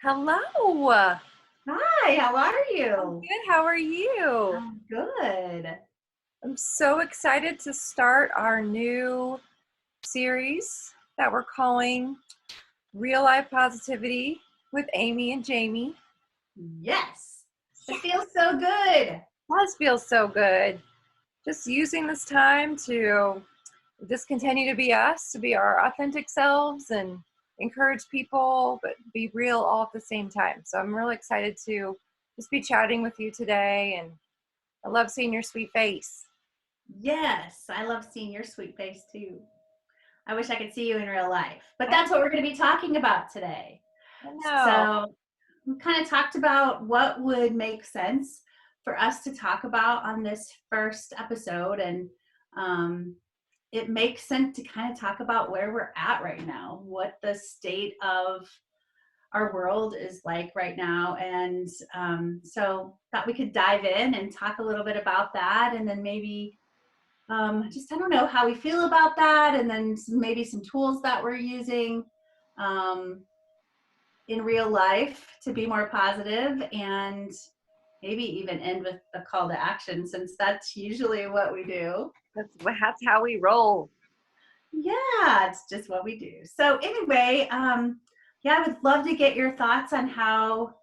Hello. Hi, how are I'm you? good. How are you? I'm good. I'm so excited to start our new series that we're calling Real Life Positivity with Amy and Jaime. Yes, Yeah, it feels so good. it does feel so good. Just using this time to just continue to be us, to be our authentic selves and encourage people, but be real all at the same time. So I'm really excited to just be chatting with you today, and I love seeing your sweet face. Yes, I love seeing your sweet face too. I wish I could see you in real life, but I that's what we're going to be talking about today. know. So, we kind of talked about what would make sense for us to talk about on this first episode, and um, it makes sense to kind of talk about where we're at right now, what the state of our world is like right now. And so thought we could dive in and talk a little bit about that, and then maybe just I don't know how we feel about that, and then maybe some tools that we're using um, in real life to be more positive, and maybe even end with a call to action, since that's usually what we do. That's how we roll. Yeah, it's just what we do. So anyway, yeah, I would love to get your thoughts on how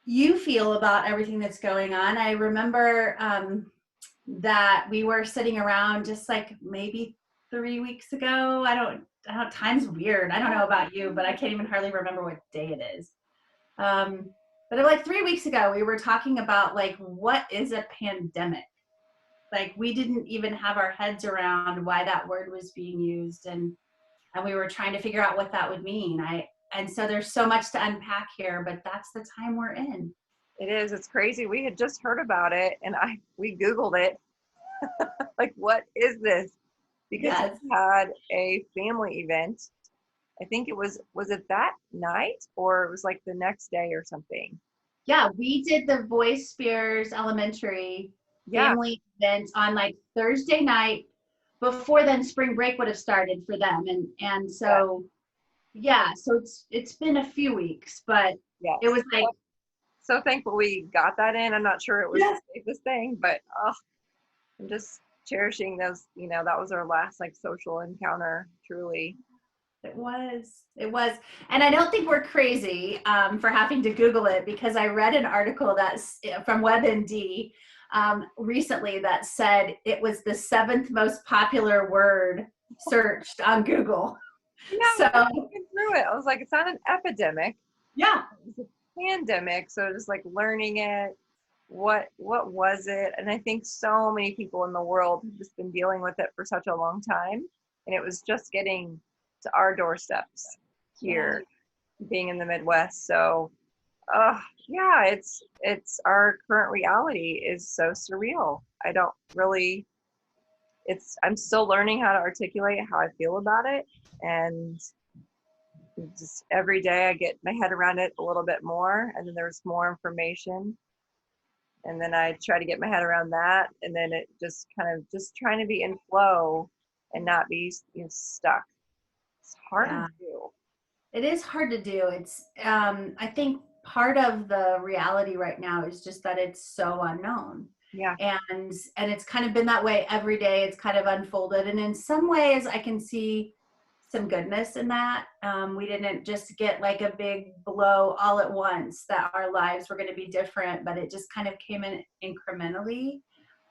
you feel about everything that's going on. I remember that we were sitting around just like maybe 3 weeks ago. I don't, time's weird. I don't know about you, but I can't even hardly remember what day it is. Um, but like 3 weeks ago, we were talking about like, what is a pandemic? Like we didn't even have our heads around why that word was being used. And we were trying to figure out what that would mean. And so there's so much to unpack here, but that's the time we're in. It is. It's crazy. We had just heard about it, and we Googled it. Like, what is this? Because Yes. we had a family event. I think was it that night, or it was like the next day or something. Yeah, we did the Voice Spears Elementary Yeah. family event on like Thursday night. Before then, spring break would have started for them, and Yeah. so yeah, so it's been a few weeks, but it Yes. was like So thankful we got that in. I'm not sure it was the yes, safest thing, but I'm just cherishing those. That was our last like social encounter. Truly. it was, and I don't think we're crazy for having to Google it, because I read an article that's from WebMD recently that said it was the seventh most popular word searched on Google. Yeah, So I was looking through it. I was like, it's not an epidemic. yeah, It's a pandemic. So just like learning it, what was it? And I think so many people in the world have just been dealing with it for such a long time. And it was just getting to our doorsteps yeah. here, being in the Midwest. So yeah, it's our current reality is so surreal. I don't really I'm still learning how to articulate how I feel about it. And just every day I get my head around it a little bit more, and then there's more information, and then I try to get my head around that, and then it just kind of just trying to be in flow and not be stuck. It's hard to Yeah, do. it is hard to do. It's I think part of the reality right now is just that it's so unknown. Yeah. And it's kind of been that way every day. It's kind of unfolded, and in some ways I can see some goodness in that. We didn't just get like a big blow all at once that our lives were going to be different, but it just kind of came in incrementally.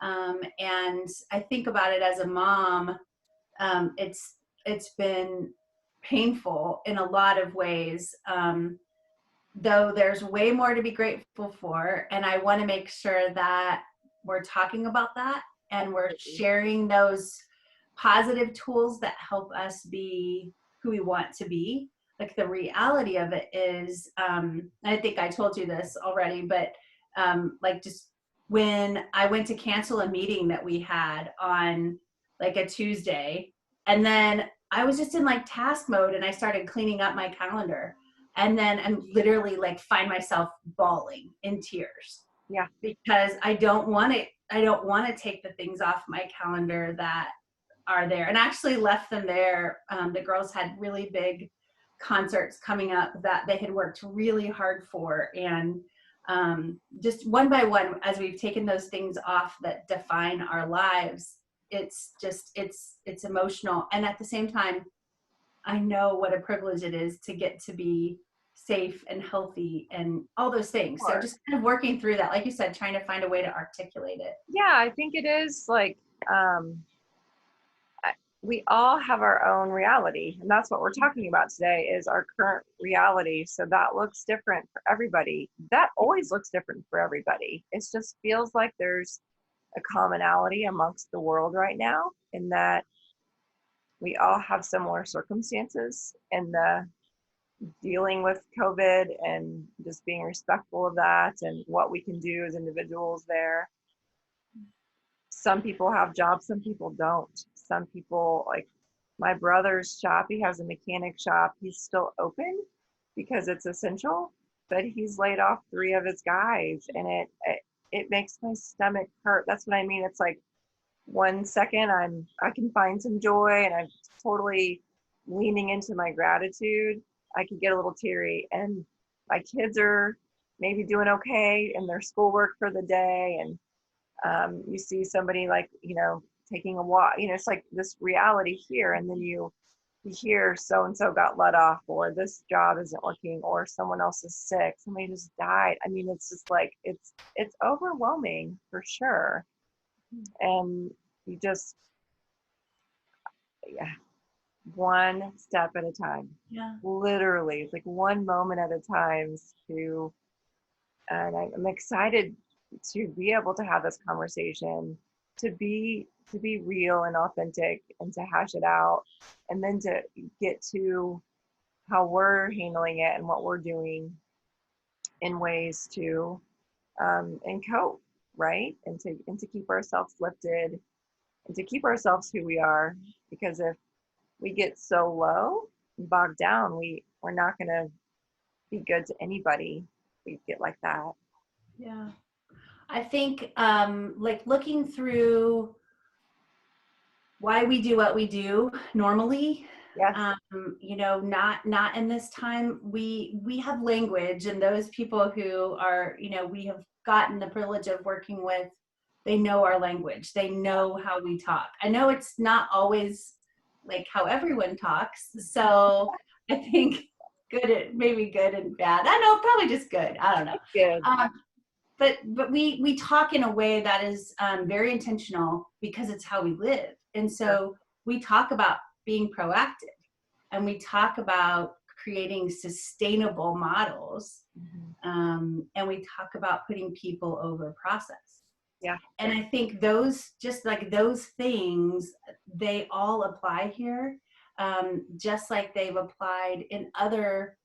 And I think about it as a mom. It's been painful in a lot of ways, though there's way more to be grateful for, and I want to make sure that we're talking about that, and we're Absolutely. sharing those positive tools that help us be who we want to be. Like the reality of it is, I think I told you this already, but like just when I went to cancel a meeting that we had on like a Tuesday, and then I was just in like task mode, and I started cleaning up my calendar, and then I'm literally like find myself bawling in tears, Yeah. because I don't want to take the things off my calendar that are there, and actually left them there. The girls had really big concerts coming up that they had worked really hard for. And just one by one, as we've taken those things off that define our lives, it's emotional. And at the same time, I know what a privilege it is to get to be safe and healthy and all those things. So Sure. just kind of working through that, like you said, trying to find a way to articulate it. Yeah, I think it is like we all have our own reality, and that's what we're talking about today is our current reality. So that looks different for everybody. That always looks different for everybody. It just feels like there's a commonality amongst the world right now in that we all have similar circumstances in the dealing with COVID and just being respectful of that and what we can do as individuals there. Some people have jobs, some people don't. Some people, like my brother's shop, he has a mechanic shop. He's still open because it's essential, but he's laid off 3 of his guys, and it makes my stomach hurt. That's what I mean. It's like 1 second I can find some joy and I'm totally leaning into my gratitude. I could get a little teary, and my kids are maybe doing okay in their schoolwork for the day, and you see somebody like, taking a walk, it's like this reality here. And then you hear so-and-so got let off, or this job isn't working, or someone else is sick, somebody just died. I mean, it's just like, it's overwhelming for sure. And you just, yeah, one step at a time. Yeah. Literally, it's like one moment at a time and I'm excited to be able to have this conversation, to be real and authentic, and to hash it out, and then to get to how we're handling it and what we're doing in ways to and cope, right, and to keep ourselves lifted and to keep ourselves who we are. Because if we get so low and bogged down, we're not going to be good to anybody. We get like that. Yeah. I think like looking through why we do what we do normally, Yes. not in this time, we have language, and those people who are, we have gotten the privilege of working with, they know our language, they know how we talk. I know it's not always like how everyone talks, so I think maybe good and bad. I know, probably just good. I don't know. Good. But we talk in a way that is very intentional because it's how we live. And so we talk about being proactive, and we talk about creating sustainable models, and we talk about putting people over process. Yeah. And I think those, just like those things, they all apply here, just like they've applied in other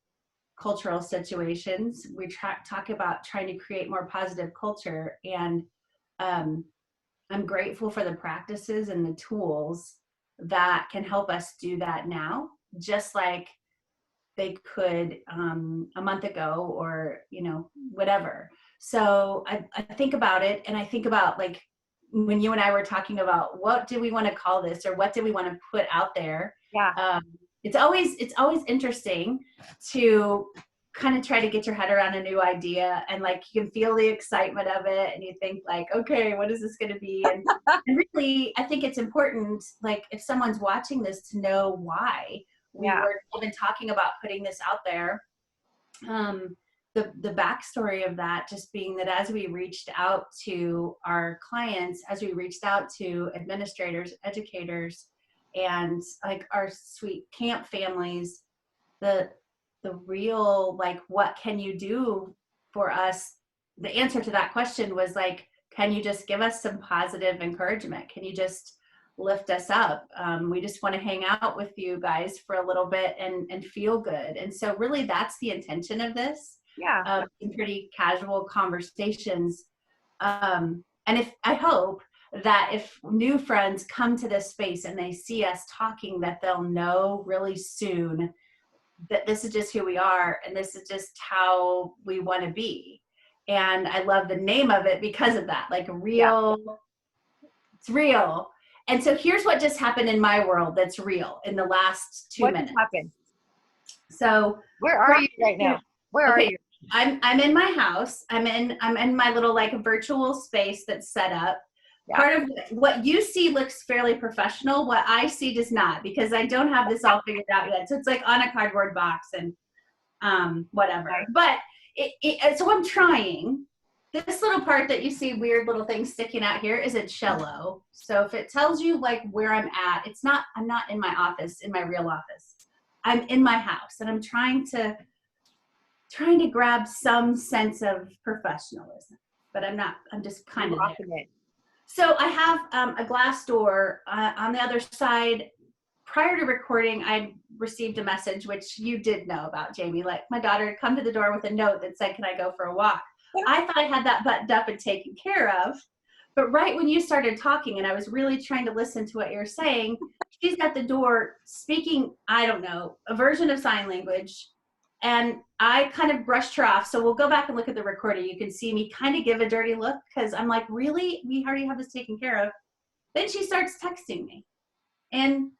cultural situations. We talk about trying to create more positive culture, and I'm grateful for the practices and the tools that can help us do that now, just like they could a month ago, or whatever. So I think about it, and I think about, like, when you and I were talking about what do we want to call this, or what do we want to put out there. Yeah. It's always interesting to kind of try to get your head around a new idea, and like you can feel the excitement of it, and you think like, okay, what is this going to be? And really, I think it's important, like if someone's watching this, to know why we were even talking about putting this out there. The backstory of that just being that as we reached out to our clients, as we reached out to administrators, educators, and like our sweet camp families, the real, like, what can you do for us? The answer to that question was like, can you just give us some positive encouragement? Can you just lift us up? We just want to hang out with you guys for a little bit and feel good. And so really that's the intention of this. Yeah. In pretty casual conversations. And I hope that if new friends come to this space and they see us talking, that they'll know really soon that this is just who we are, and this is just how we want to be. And I love the name of it because of that, like real. It's real. And so here's what just happened in my world that's real in the last 2 minutes. What happened? So Where are you right now? Where are okay, you? I'm in my house. I'm in my little like virtual space that's set up. Yeah. Part of what you see looks fairly professional. What I see does not, because I don't have this all figured out yet. So it's like on a cardboard box and whatever. Okay. But so I'm trying. This little part that you see weird little things sticking out here is a cello. So if it tells you like where I'm at, I'm not in my office, in my real office. I'm in my house, and I'm trying to grab some sense of professionalism, but I'm not. I'm just kind of there. It. So I have a glass door on the other side. Prior to recording, I received a message, which you did know about, Jamie. Like, my daughter had come to the door with a note that said, "Can I go for a walk?" I thought I had that buttoned up and taken care of. But right when you started talking and I was really trying to listen to what you were saying, she's at the door speaking, I don't know, a version of sign language. And I kind of brushed her off. So we'll go back and look at the recording. You can see me kind of give a dirty look because I'm like, really? We already have this taken care of. Then she starts texting me. And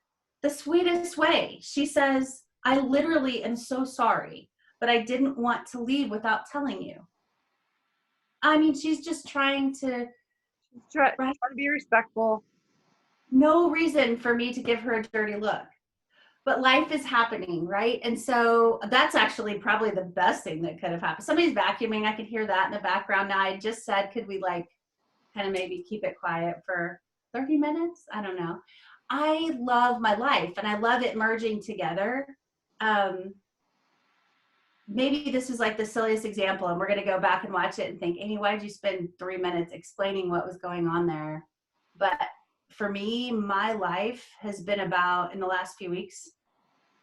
the sweetest way, she says, "I literally am so sorry, but I didn't want to leave without telling you." I mean, she's just trying to, Try to be respectful. no reason for me to give her a dirty look. But life is happening, right? And so that's actually probably the best thing that could have happened. Somebody's vacuuming. I could hear that in the background. Now, I just said, could we like kind of maybe keep it quiet for 30 minutes? I don't know. I love my life and I love it merging together. Maybe this is like the silliest example, and we're going to go back and watch it and think, Amy, why did you spend 3 minutes explaining what was going on there? But for me, my life has been about, in the last few weeks,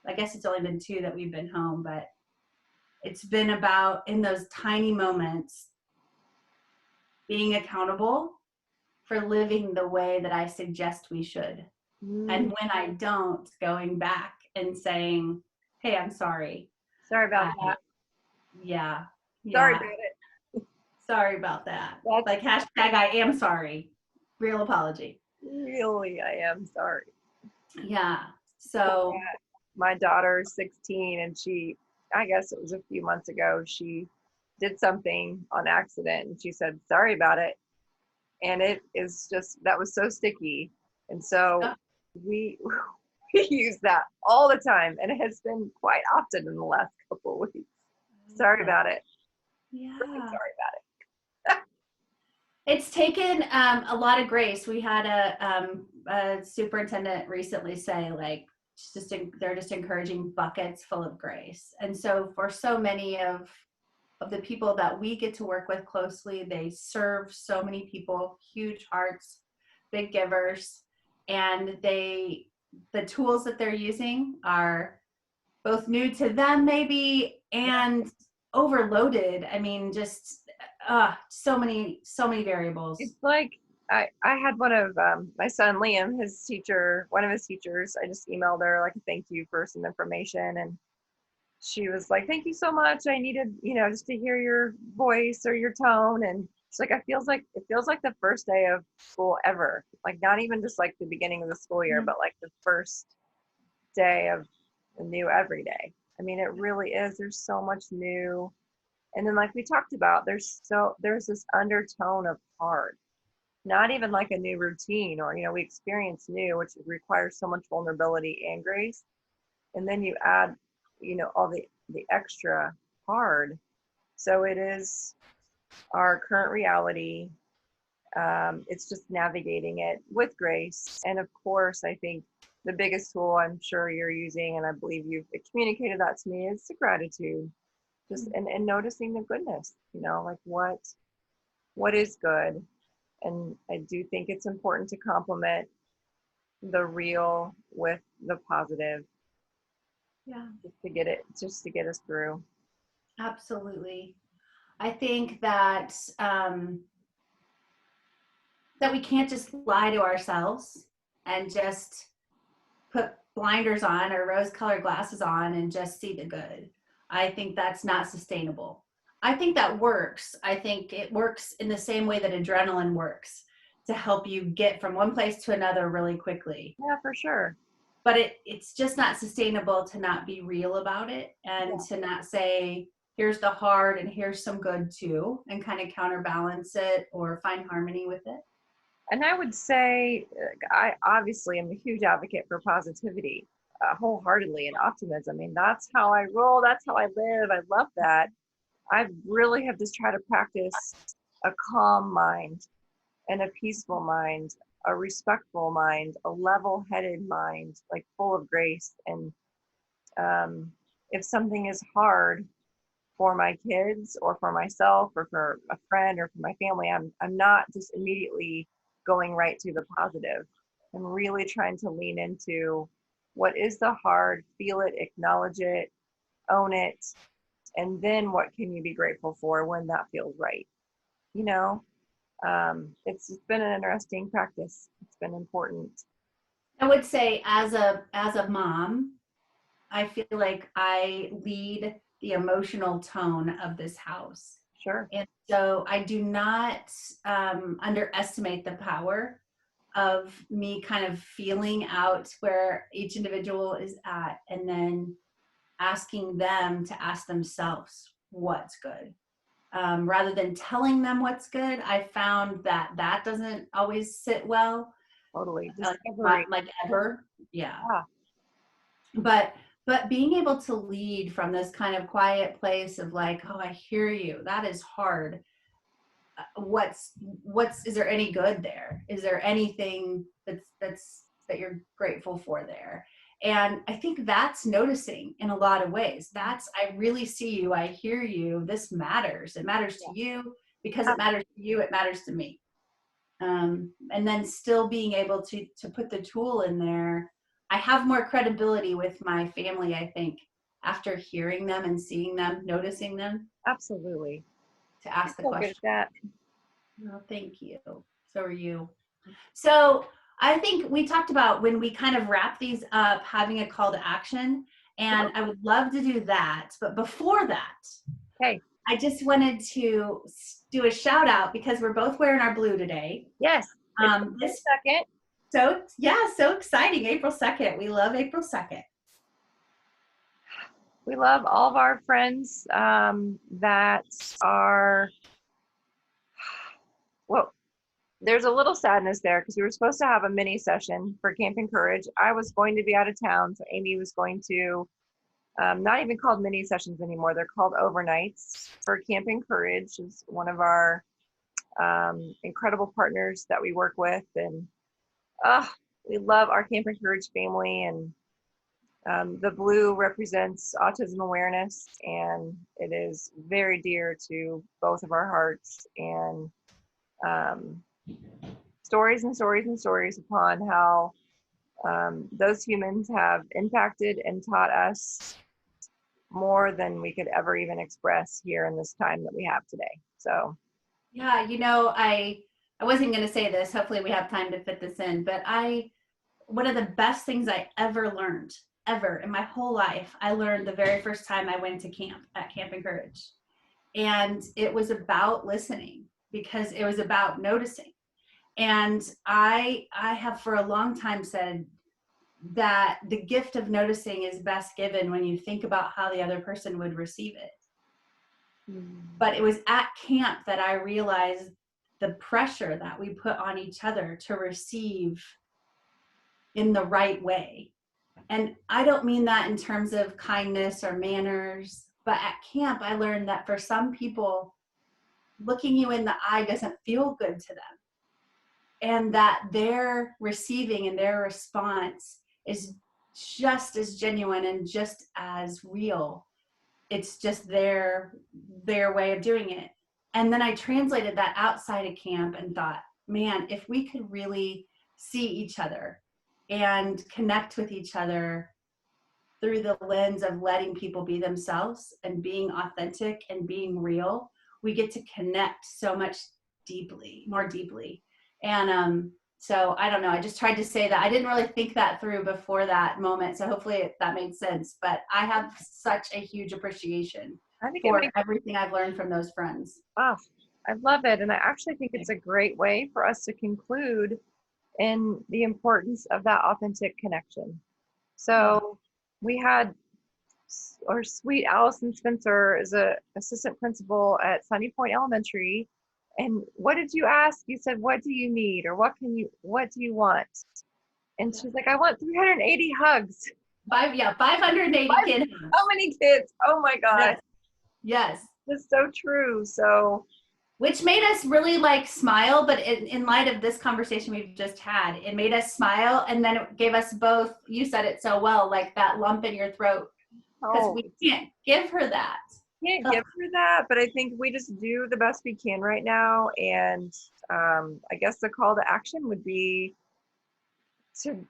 I guess it's only been 2 that we've been home, but it's been about, in those tiny moments, being accountable for living the way that I suggest we should. And when I don't, going back and saying, hey, I'm sorry. Sorry about that. Yeah. Sorry about it. Sorry about that. That's like hashtag I am sorry. Real apology. Really, I am sorry. Yeah. So my daughter's 16 and she, I guess it was a few months ago, she did something on accident and she said, sorry about it. And it is just, that was so sticky. And so we use that all the time. And it has been quite often in the last couple of weeks. Sorry about it. Yeah. Really sorry about it. It's taken a lot of grace. We had a superintendent recently say, like, they're just encouraging buckets full of grace. And so for so many of the people that we get to work with closely, they serve so many people, huge hearts, big givers, and the tools that they're using are both new to them maybe and overloaded. I mean, just so many variables. It's like I had one of my son Liam, his teacher, one of his teachers, I just emailed her like a thank you for some information, and she was like, thank you so much, I needed, just to hear your voice or your tone. And she's like, it feels like the first day of school ever, like not even just like the beginning of the school year, but like the first day of a new every day. I mean, it really is. There's so much new. And then like we talked about, there's this undertone of hard, not even like a new routine or, we experience new, which requires so much vulnerability and grace. And then you add, all the extra hard. So it is our current reality. It's just navigating it with grace. And of course, I think the biggest tool I'm sure you're using, and I believe you've communicated that to me, is the gratitude. Just and noticing the goodness, like what is good. And I do think it's important to complement the real with the positive. Yeah. Just to get us through. Absolutely. I think that that we can't just lie to ourselves and just put blinders on or rose-colored glasses on and just see the good. I think that's not sustainable. I think that works. I think it works in the same way that adrenaline works to help you get from one place to another really quickly. Yeah, for sure. but it's just not sustainable to not be real about it and to not say, here's the hard and here's some good too, and kind of counterbalance it or find harmony with it. And I would say, I obviously am a huge advocate for positivity, wholeheartedly, and optimism. I mean, that's how I roll. That's how I live. I love that. I really have just tried to practice a calm mind and a peaceful mind, a respectful mind, a level-headed mind, like full of grace. And if something is hard for my kids or for myself or for a friend or for my family, I'm not just immediately going right to the positive. I'm really trying to lean into what is the hard, feel it, acknowledge it, own it, and then what can you be grateful for when that feels right? You know, it's been an interesting practice. It's been important. I would say as a mom, I feel like I lead the emotional tone of this house. Sure. And so I do not underestimate the power of me kind of feeling out where each individual is at and then asking them to ask themselves what's good. Rather than telling them what's good, I found that that doesn't always sit well, Totally. not Discovery. like ever. Yeah. Yeah. But being able to lead from this kind of quiet place of like, oh, I hear you. That is hard. What's is there any good there? Is there anything that you're grateful for there? And I think that's noticing in a lot of ways. That's, I really see you, I hear you, this matters. It matters to you. Because it matters to you, it matters to me. And then still being able to put the tool in there. I have more credibility with my family, I think, after hearing them and seeing them, noticing them, Absolutely. to ask the So good at question. that. Oh, thank you. So are you. So I think we talked about, when we kind of wrap these up, having a call to action. And I would love to do that. But before that, Okay. I just wanted to do a shout out because we're both wearing our blue today. Yes. This second. So yeah, so exciting. April 2nd. We love April 2nd. We love all of our friends that are, well, there's a little sadness there because we were supposed to have a mini session for Camp and Courage. I was going to be out of town, so Amy was going to, not even called mini sessions anymore. They're called overnights for Camp and Courage. Is one of our incredible partners that we work with. And we love our Camp and Courage family. And the blue represents autism awareness, and it is very dear to both of our hearts. And stories and stories and stories upon how those humans have impacted and taught us more than we could ever even express here in this time that we have today. So yeah, I wasn't going to say this. Hopefully we have time to fit this in, but one of the best things I ever learned, ever in my whole life, I learned the very first time I went to camp at Camp and Courage. And it was about listening, because it was about noticing. And I have for a long time said that the gift of noticing is best given when you think about how the other person would receive it. But it was at camp that I realized the pressure that we put on each other to receive in the right way. And I don't mean that in terms of kindness or manners, but at camp, I learned that for some people, looking you in the eye doesn't feel good to them. And that their receiving and their response is just as genuine and just as real. It's just their way of doing it. And then I translated that outside of camp and thought, man, if we could really see each other and connect with each other through the lens of letting people be themselves and being authentic and being real, we get to connect so much more deeply. And so I don't know, I just tried to say that. I didn't really think that through before that moment. So hopefully that made sense. But I have such a huge appreciation for everything I've learned from those friends. Wow, I love it. And I actually think it's a great way for us to conclude in the importance of that authentic connection. So we had our sweet Allison Spencer is a assistant principal at Sunny Point Elementary. And what did you ask? You said, what do you need? Or what do you want? And she's like, I want 380 hugs. 580 kids. How many kids? Oh my God. Yes. Yes. That's so true. So, which made us really like smile, but in light of this conversation we've just had, it made us smile, and then it gave us both, you said it so well, like that lump in your throat, because we can't give her that. Can't give her that, but I think we just do the best we can right now. And I guess the call to action would be to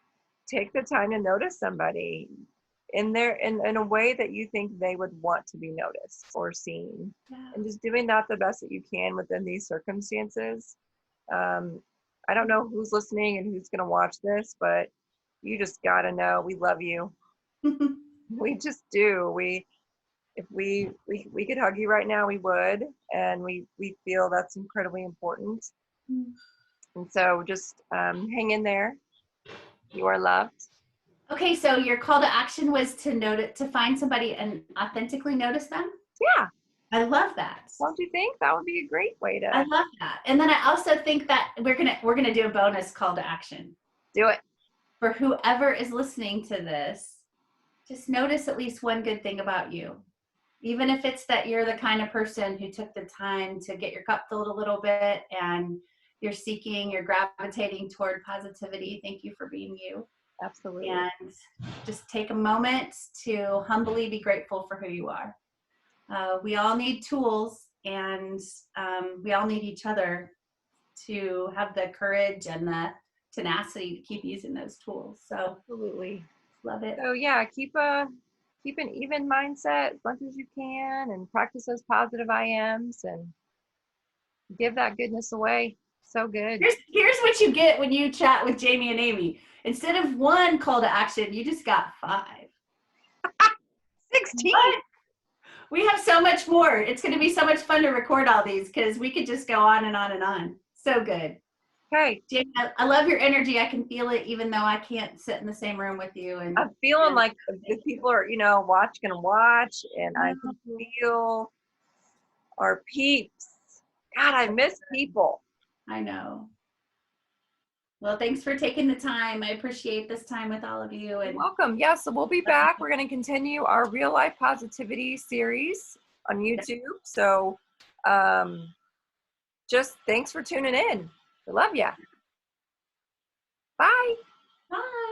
take the time to notice somebody in a way that you think they would want to be noticed or seen. Yeah. And just doing that the best that you can within these circumstances. I don't know who's listening and who's going to watch this, but you just got to know we love you. We just do. If we could hug you right now, we would, and we feel that's incredibly important. And so just hang in there. You are loved. Okay, so your call to action was to find somebody and authentically notice them? Yeah. I love that. Don't you think that would be a great way to? I love that. And then I also think that we're gonna do a bonus call to action. Do it. For whoever is listening to this, just notice at least one good thing about you. Even if it's that you're the kind of person who took the time to get your cup filled a little bit and you're gravitating toward positivity. Thank you for being you. Absolutely. And just take a moment to humbly be grateful for who you are. We all need tools, and we all need each other to have the courage and the tenacity to keep using those tools. So absolutely. Love it. So yeah, keep an even mindset as much as you can, and practice those positive I ams and give that goodness away. So good. Here's what you get when you chat with Jamie and Amy. Instead of one call to action, you just got 5. 16. What? We have so much more. It's going to be so much fun to record all these because we could just go on and on and on. So good. Okay. Jamie, I love your energy. I can feel it even though I can't sit in the same room with you. And I'm feeling like the people are, gonna watch, and I can feel our peeps. God, I miss people. I know. Well, thanks for taking the time. I appreciate this time with all of you. And you're welcome. Yeah, so we'll be back. We're going to continue our real life positivity series on YouTube. So just thanks for tuning in. I love ya. Bye. Bye.